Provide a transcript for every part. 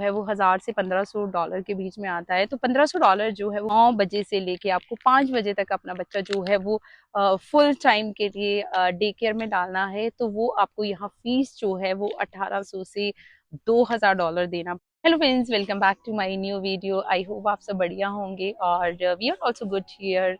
है वो 1000 से $1500 के बीच में आता है। तो $1500 जो है वो 9 बजे से लेके आपको 5 बजे तक अपना बच्चा जो है वो फुल टाइम के लिए डे केयर में डालना है। तो वो आपको यहाँ फीस जो है वो 1800 से $2000 देना। Hello friends, welcome back to my new video. I hope आप सब बढ़िया होंगे और we are also good here.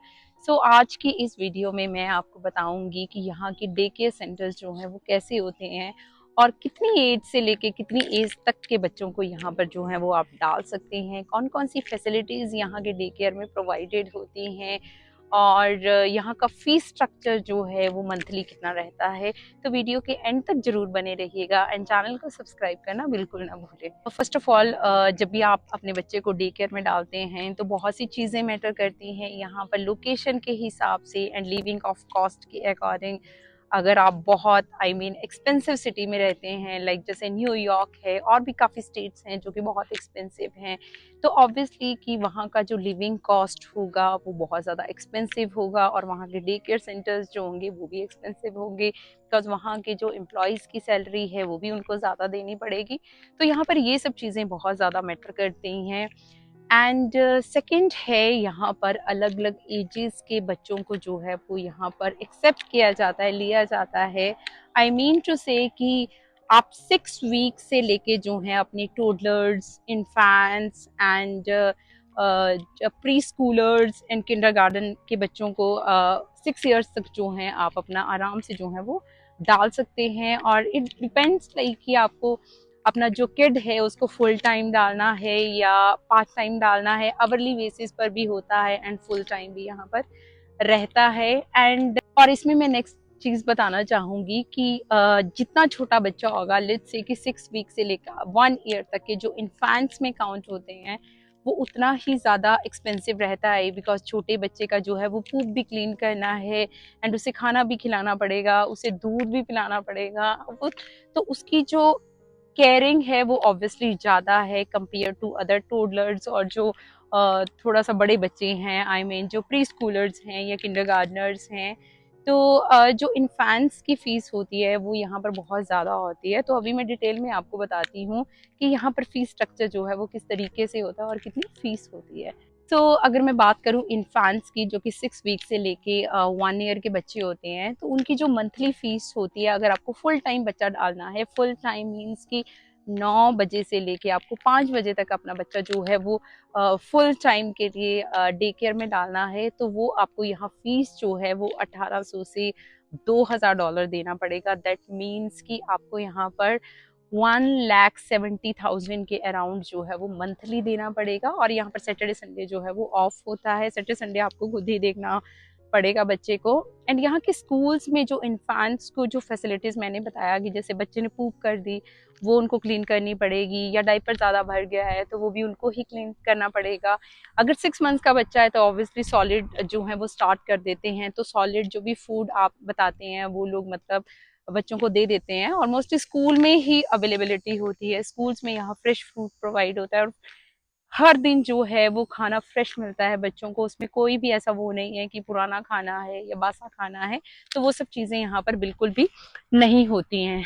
So आज की इस वीडियो में मैं आपको बताऊंगी कि यहाँ के डे केयर सेंटर्स जो हैं वो कैसे होते हैं और कितनी एज से लेके कितनी एज तक के बच्चों को यहाँ पर जो है वो आप डाल सकते हैं, कौन कौन सी फैसिलिटीज़ यहाँ के डे केयर में प्रोवाइडेड होती हैं और यहाँ का फीस स्ट्रक्चर जो है वो मंथली कितना रहता है। तो वीडियो के एंड तक जरूर बने रहिएगा एंड चैनल को सब्सक्राइब करना बिल्कुल ना भूलें। फर्स्ट ऑफ ऑल, जब भी आप अपने बच्चे को डे केयर में डालते हैं तो बहुत सी चीज़ें मैटर करती हैं यहाँ पर, लोकेशन के हिसाब से एंड लिविंग ऑफ कॉस्ट के अकॉर्डिंग। अगर आप बहुत एक्सपेंसिव सिटी में रहते हैं, लाइक जैसे न्यूयॉर्क है और भी काफ़ी स्टेट्स हैं जो कि बहुत एक्सपेंसिव हैं, तो ऑब्वियसली कि वहाँ का जो लिविंग कॉस्ट होगा वो बहुत ज़्यादा एक्सपेंसिव होगा और वहाँ के डे केयर सेंटर्स जो होंगे वो भी एक्सपेंसिव होंगे, बिकॉज वहाँ के जो एम्प्लॉयज़ की सैलरी है वो भी उनको ज़्यादा देनी पड़ेगी। तो यहाँ पर ये सब चीज़ें बहुत ज़्यादा मैटर करती हैं। एंड सेकंड है, यहाँ पर अलग अलग एजेस के बच्चों को जो है वो यहाँ पर एक्सेप्ट किया जाता है, लिया जाता है। आई मीन टू से कि आप 6 वीक से लेके जो हैं अपने toddlers, infants and pre schoolers and kindergarten के बच्चों को 6 ईयर्स तक जो हैं आप अपना आराम से जो है वो डाल सकते हैं। और इट डिपेंड्स लाइक कि आपको अपना जो किड है उसको फुल टाइम डालना है या पार्ट टाइम डालना है, आवरली बेसिस पर भी होता है एंड फुल टाइम भी यहाँ पर रहता है। एंड और इसमें मैं नेक्स्ट चीज बताना चाहूंगी कि जितना छोटा बच्चा होगा, लेट्स से कि 6 वीक से लेकर 1 ईयर तक के जो इन्फेंट्स में काउंट होते हैं, वो उतना ही ज़्यादा एक्सपेंसिव रहता है, बिकॉज छोटे बच्चे का जो है वो पूप भी क्लीन करना है एंड उसे खाना भी खिलाना पड़ेगा, उसे दूध भी पिलाना पड़ेगा। वो तो उसकी जो केयरिंग है वो ऑब्वियसली ज़्यादा है कंपेयर टू अदर टोडलर्स और जो थोड़ा सा बड़े बच्चे हैं, जो प्री स्कूलर्स हैं या किंडरगार्टनर्स हैं। तो जो इन्फेंट्स की फ़ीस होती है वो यहाँ पर बहुत ज़्यादा होती है। तो अभी मैं डिटेल में आपको बताती हूँ कि यहाँ पर फ़ीस स्ट्रक्चर जो है वो किस तरीके से होता है और कितनी फ़ीस होती है। तो अगर मैं बात करूँ इन्फेंट्स की, जो कि 6 वीक से लेके 1 ईयर के बच्चे होते हैं, तो उनकी जो मंथली फ़ीस होती है, अगर आपको फुल टाइम बच्चा डालना है, फुल टाइम मीन्स कि 9 बजे से लेके आपको 5 बजे तक अपना बच्चा जो है वो फुल टाइम के लिए डे केयर में डालना है, तो वो आपको यहाँ फीस जो है वो 1800 से $2000 देना पड़ेगा। दैट मीन्स कि आपको यहाँ पर 1,70,000 के अराउंड जो है वो मंथली देना पड़ेगा। और यहाँ पर सैटरडे संडे जो है वो ऑफ होता है, सैटरडे संडे आपको खुद ही देखना पड़ेगा बच्चे को। एंड यहाँ के स्कूल्स में जो इन्फेंट्स को जो फैसिलिटीज़ मैंने बताया कि जैसे बच्चे ने पूप कर दी वो उनको क्लीन करनी पड़ेगी, या डायपर ज़्यादा भर गया है तो वो भी उनको ही क्लीन करना पड़ेगा। अगर 6 मंथ्स का बच्चा है तो ऑब्वियसली सॉलिड जो है वो स्टार्ट कर देते हैं, तो सॉलिड जो भी फूड आप बताते हैं वो लोग मतलब बच्चों को दे देते हैं, और मोस्टली स्कूल में ही अवेलेबिलिटी होती है। स्कूल्स में यहाँ फ्रेश फ्रूट प्रोवाइड होता है और हर दिन जो है वो खाना फ्रेश मिलता है बच्चों को, उसमें कोई भी ऐसा वो नहीं है कि पुराना खाना है या बासा खाना है। तो वो सब चीज़ें यहाँ पर बिल्कुल भी नहीं होती हैं।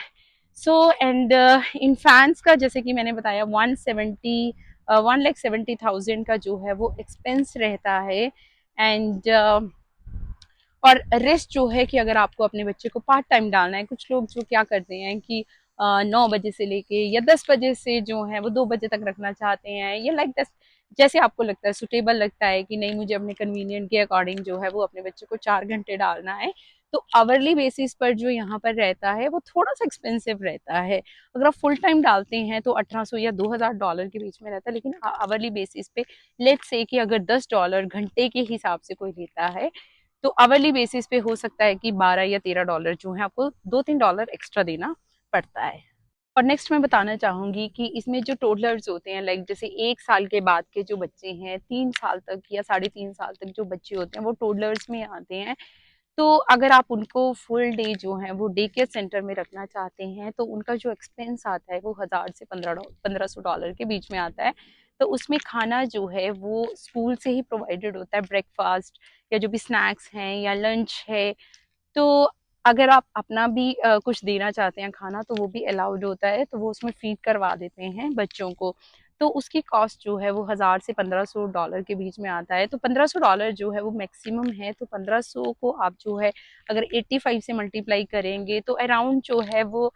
सो एंड इन फैंस का जैसे कि मैंने बताया 1,70,000 का जो है वो एक्सपेंस रहता है। एंड और रेस्ट जो है कि अगर आपको अपने बच्चे को पार्ट टाइम डालना है, कुछ लोग जो क्या करते हैं कि 9 बजे से लेके या 10 बजे से जो है वो 2 बजे तक रखना चाहते हैं, या लाइक दस जैसे आपको लगता है सुटेबल लगता है कि नहीं मुझे अपने कन्वीनियंट के अकॉर्डिंग जो है वो अपने बच्चे को 4 घंटे डालना है। तो आवरली बेसिस पर जो यहाँ पर रहता है वो थोड़ा सा एक्सपेंसिव रहता है। अगर आप फुल टाइम डालते हैं तो 1800 या $2000 के बीच में रहता है, लेकिन आवरली बेसिस पे लेट्स से कि अगर $10 घंटे के हिसाब से कोई लेता है, तो आवरली बेसिस पे हो सकता है कि 12 या $13 जो है आपको $2-3 एक्स्ट्रा देना पड़ता है। और नेक्स्ट मैं बताना चाहूंगी कि इसमें जो टोडलर्स होते हैं, लाइक जैसे 1 साल के बाद के जो बच्चे हैं, 3 साल तक या 3.5 साल तक जो बच्चे होते हैं वो टोडलर्स में आते हैं। तो अगर आप उनको फुल डे जो है वो डे केयर सेंटर में रखना चाहते हैं तो उनका जो एक्सपेंस आता है वो 1000 से 1500 के बीच में आता है। तो उसमें खाना जो है वो स्कूल से ही प्रोवाइडेड होता है, ब्रेकफास्ट या जो भी स्नैक्स हैं या लंच है। तो अगर आप अपना भी कुछ देना चाहते हैं खाना तो वो भी अलाउड होता है, तो वो उसमें फीड करवा देते हैं बच्चों को। तो उसकी कॉस्ट जो है वो 1000 से $1500 के बीच में आता है। तो $1500 जो है वो मैक्सिमम है। तो 1500 को आप जो है अगर 85 से मल्टीप्लाई करेंगे तो अराउंड जो है वो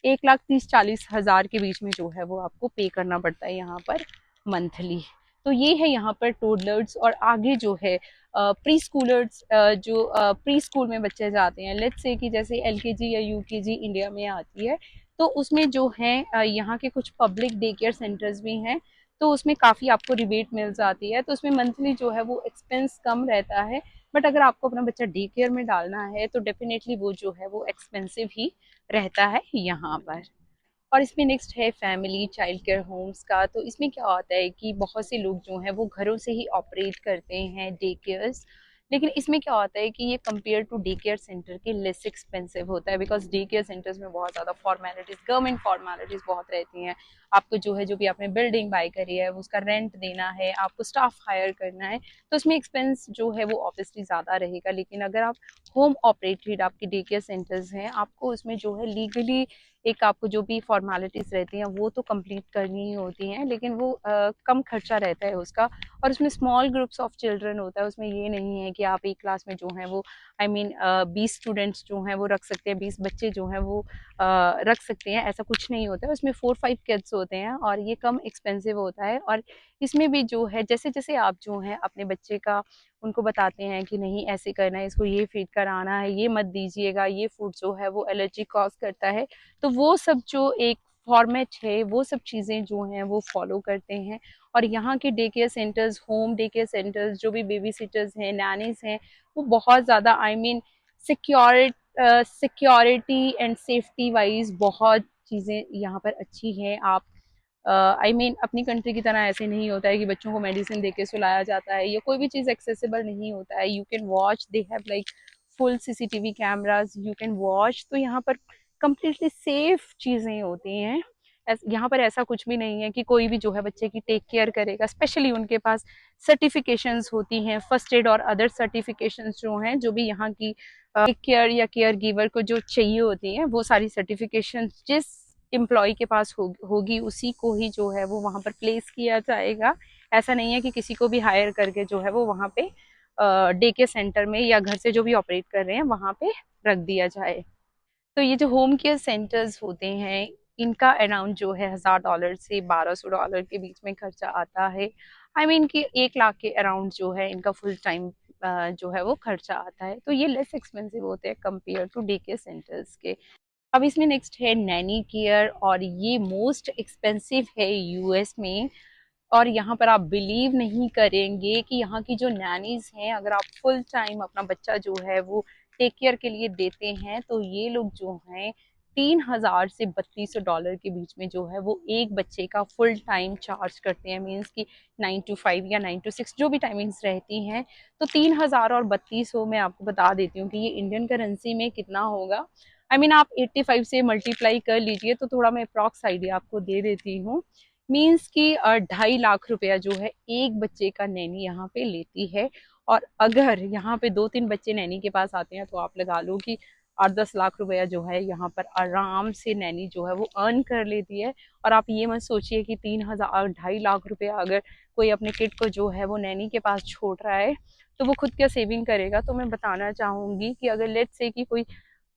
1,30,40,000 के बीच में जो है वो आपको पे करना पड़ता है यहाँ पर मंथली। तो ये है यहाँ पर टोडलर्स। और आगे जो है प्री स्कूलर्स, जो प्री स्कूल में बच्चे जाते हैं, लेट्स से कि जैसे एलकेजी या यूकेजी इंडिया में आती है, तो उसमें जो है यहाँ के कुछ पब्लिक डे केयर सेंटर्स भी हैं, तो उसमें काफ़ी आपको रिबेट मिल जाती है। तो उसमें मंथली जो है वो एक्सपेंस कम रहता है। बट अगर आपको अपना बच्चा डे केयर में डालना है तो डेफिनेटली वो जो है वो एक्सपेंसिव ही रहता है यहाँ पर। और इसमें नेक्स्ट है फैमिली चाइल्ड केयर होम्स का। तो इसमें क्या होता है कि बहुत से लोग जो हैं वो घरों से ही ऑपरेट करते हैं डे केयर्स। लेकिन इसमें क्या होता है कि ये compare to day care centre के लेस एक्सपेंसिव होता है, बिकॉज डे केयर सेंटर्स में बहुत ज़्यादा फॉर्मेलिटीज़, गवर्नमेंट फॉर्मेलिटीज़ बहुत रहती हैं। आपको जो है, जो भी आपने बिल्डिंग बाय करी है उसका रेंट देना है, आपको स्टाफ हायर करना है, तो उसमें एक्सपेंस जो है वो ऑब्वियसली ज़्यादा रहेगा। लेकिन अगर आप होम ऑपरेटेड आपके डे केयर सेंटर्स हैं, आपको उसमें जो है लीगली एक आपको जो भी फॉर्मेलिटीज़ रहती हैं वो तो कंप्लीट करनी ही होती हैं, लेकिन वो कम खर्चा रहता है उसका। और उसमें स्मॉल ग्रुप्स ऑफ चिल्ड्रन होता है। उसमें ये नहीं है कि आप एक क्लास में जो है वो 20 स्टूडेंट्स जो हैं वो रख सकते हैं, 20 बच्चे जो हैं वो रख सकते हैं, ऐसा कुछ नहीं होता है। उसमें 4-5 किड्स होते हैं और ये कम एक्सपेंसिव होता है। और इसमें भी जो है जैसे जैसे आप जो हैं अपने बच्चे का उनको बताते हैं कि नहीं ऐसे करना है, इसको ये फीड कराना है, ये मत दीजिएगा, ये फूड जो है वो एलर्जी कॉज करता है, तो वो सब जो एक फॉर्मेट है वो सब चीज़ें जो हैं वो फॉलो करते हैं। और यहाँ के day care centres, home day care centres, जो भी बेबी सिटर्स हैं, नैनीज हैं, वो बहुत ज़्यादा सिक्योरिटी एंड सेफ्टी वाइज बहुत चीज़ें यहाँ पर अच्छी हैं। आप अपनी कंट्री की तरह ऐसे नहीं होता है कि बच्चों को मेडिसिन देके सुलाया जाता है या कोई भी चीज़ एक्सेसिबल नहीं होता है। You can watch, they have like full CCTV cameras, you can watch. तो यहाँ पर कंप्लीटली सेफ चीज़ें होती हैं। यहाँ पर ऐसा कुछ भी नहीं है कि कोई भी जो है बच्चे की टेक केयर करेगा। स्पेशली उनके पास सर्टिफिकेशंस होती हैं, फर्स्ट एड और अदर सर्टिफिकेशंस जो हैं, जो भी यहाँ की टेक केयर या केयर गिवर को जो चाहिए होती हैं, वो सारी सर्टिफिकेशन जिस एम्प्लॉय के पास होगी उसी को ही जो है वो वहाँ पर प्लेस किया जाएगा। ऐसा नहीं है कि किसी को भी हायर करके जो है वो वहाँ पे डे केयर सेंटर में या घर से जो भी ऑपरेट कर रहे हैं वहाँ पे रख दिया जाए। तो ये जो होम केयर सेंटर्स होते हैं, इनका अराउंड जो है $1000 से $1200 के बीच में खर्चा आता है। कि 1 लाख के अराउंड जो है इनका फुल टाइम जो है वो खर्चा आता है। तो ये लेस एक्सपेंसिव होते हैं compare to day care centres के। अब इसमें नेक्स्ट है नैनी केयर, और ये मोस्ट एक्सपेंसिव है यूएस में। और यहाँ पर आप बिलीव नहीं करेंगे कि यहाँ की जो नैनीज हैं, अगर आप फुल टाइम अपना बच्चा जो है वो टेक केयर के लिए देते हैं, तो ये लोग जो हैं 3000 से $3200 के बीच में जो है वो एक बच्चे का फुल टाइम चार्ज करते हैं। मीन्स कि 9 to 5 या 9 to 6 जो भी टाइमिंग्स रहती हैं। तो 3000 और 3200 मैं आपको बता देती हूँ कि ये इंडियन करेंसी में कितना होगा। आप 85 से मल्टीप्लाई कर लीजिए, तो थोड़ा मैं अप्रॉक्स आइडिया आपको दे देती हूँ। मीन्स कि 2.5 लाख रुपया जो है एक बच्चे का नैनी यहाँ पे लेती है। और अगर यहाँ पे 2-3 बच्चे नैनी के पास आते हैं तो आप लगा लो कि 8-10 लाख रुपया जो है यहाँ पर आराम से नैनी जो है वो अर्न कर लेती है। और आप ये मत सोचिए कि 3,000 2.5 लाख रुपया अगर कोई अपने किड को जो है वो नैनी के पास छोड़ रहा है तो वो खुद क्या सेविंग करेगा। तो मैं बताना चाहूँगी कि अगर लेट्स से कि कोई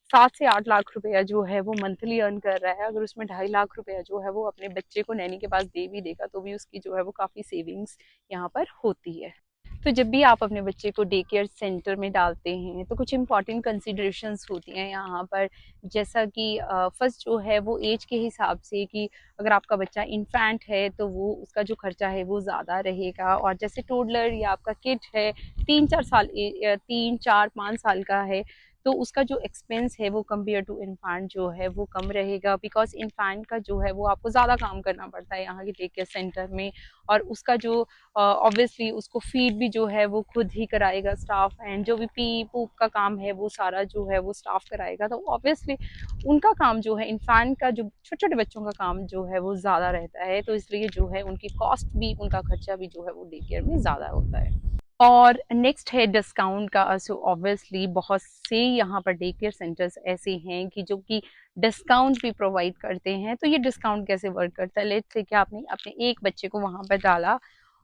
7 से 8 लाख रुपया जो है वो मंथली अर्न कर रहा है, अगर उसमें 2.5 लाख रुपया जो है वो अपने बच्चे को नैनी के पास दे भी देगा तो भी उसकी जो है वो काफ़ी सेविंग्स यहाँ पर होती है। तो जब भी आप अपने बच्चे को डे केयर सेंटर में डालते हैं तो कुछ इंपॉर्टेंट कंसिडरेशंस होती हैं यहाँ पर। जैसा कि फर्स्ट जो है वो एज के हिसाब से, कि अगर आपका बच्चा इन्फेंट है तो वो उसका जो खर्चा है वो ज़्यादा रहेगा। और जैसे टोडलर या आपका किड है 3-4 5 साल का है, तो उसका जो एक्सपेंस है वो कंपेयर टू इन्फेंट जो है वो कम रहेगा। बिकॉज इन्फेंट का जो है वो आपको ज़्यादा काम करना पड़ता है यहाँ के डे केयर सेंटर में। और उसका जो ऑब्वियसली उसको फीड भी जो है वो खुद ही कराएगा स्टाफ, एंड जो भी पी पूप का काम है वो सारा जो है वो स्टाफ कराएगा। तो ऑब्वियसली उनका काम जो है, इन्फेंट का जो छोटे छोटे बच्चों का काम जो है वो ज़्यादा रहता है। तो इसलिए जो है उनकी कॉस्ट भी, उनका खर्चा भी जो है वो डे केयर में ज़्यादा होता है। और नेक्स्ट है डिस्काउंट का। सो ऑब्वियसली बहुत से यहाँ पर डे केयर सेंटर्स ऐसे हैं कि जो कि डिस्काउंट भी प्रोवाइड करते हैं। तो ये डिस्काउंट कैसे वर्क करता है, लेट्स से कि आपने अपने एक बच्चे को वहां पर डाला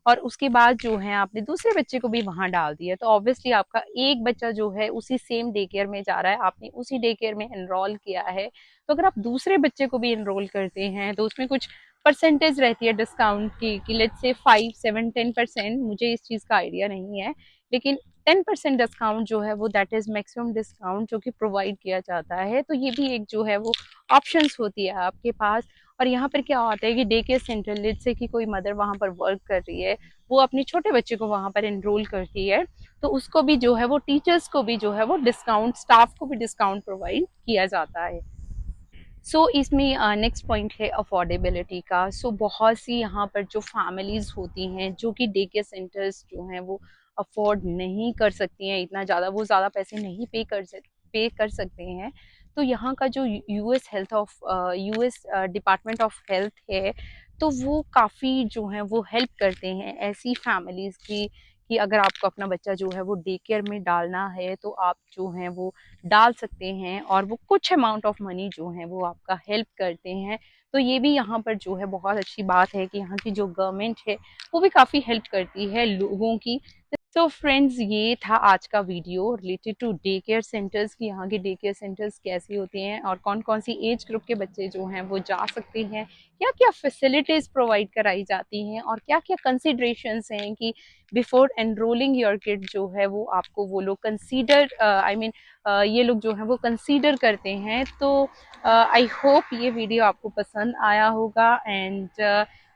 और उसके बाद जो है आपने दूसरे बच्चे को भी वहां डाल दिया, तो ऑब्वियसली आपका एक बच्चा जो है उसी सेम डे केयर में जा रहा है, आपने उसी डे केयर में एनरोल किया है। तो अगर आप दूसरे बच्चे को भी एनरोल करते हैं तो उसमें कुछ परसेंटेज रहती है डिस्काउंट की, कि लेट्स से 5, 7, 10%, मुझे इस चीज़ का आइडिया नहीं है, लेकिन 10% डिस्काउंट जो है वो दैट इज मैक्सिमम डिस्काउंट जो कि प्रोवाइड किया जाता है। तो ये भी एक जो है वो ऑप्शंस होती है आपके पास। और यहाँ पर क्या होता है कि day care centre, let's say कि कोई मदर वहाँ पर वर्क कर रही है, वो अपने छोटे बच्चे को वहाँ पर एनरोल करती है, तो उसको भी जो है वो टीचर्स को भी जो है वो डिस्काउंट, स्टाफ को भी डिस्काउंट प्रोवाइड किया जाता है। इसमें नेक्स्ट पॉइंट है अफोर्डेबिलिटी का। बहुत सी यहाँ पर जो फैमिलीज होती हैं जो कि डे केयर सेंटर्स जो हैं वो अफोर्ड नहीं कर सकती हैं इतना ज़्यादा, वो ज़्यादा पैसे नहीं पे कर सकते हैं। तो यहाँ का जो यूएस डिपार्टमेंट ऑफ हेल्थ है, तो वो काफ़ी जो है वो हेल्प करते हैं ऐसी फैमिलीज की, कि अगर आपको अपना बच्चा जो है वो डे केयर में डालना है तो आप जो है वो डाल सकते हैं, और वो कुछ अमाउंट ऑफ मनी जो है वो आपका हेल्प करते हैं। तो ये भी यहाँ पर जो है बहुत अच्छी बात है कि यहाँ की जो गवर्नमेंट है वो भी काफ़ी हेल्प करती है लोगों की। तो फ्रेंड्स, ये था आज का video related to day care centres, की यहाँ के डे केयर सेंटर्स कैसे होते हैं और कौन कौन सी एज ग्रुप के बच्चे जो हैं वो जा सकते हैं, क्या क्या फैसिलिटीज़ प्रोवाइड कराई जाती हैं, और क्या क्या कंसिडरेशंस हैं कि बिफोर एनरोलिंग योर किड जो है वो आपको वो लोग कंसीडर आई मीन ये लोग जो है वो कंसीडर करते हैं। तो आई होप ये वीडियो आपको पसंद आया होगा, एंड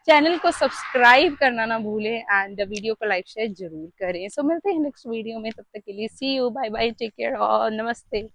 चैनल को सब्सक्राइब करना ना भूलें, एंड वीडियो को लाइक शेयर जरूर करें। मिलते हैं नेक्स्ट वीडियो में, तब तक के लिए see you, bye bye, take care और नमस्ते।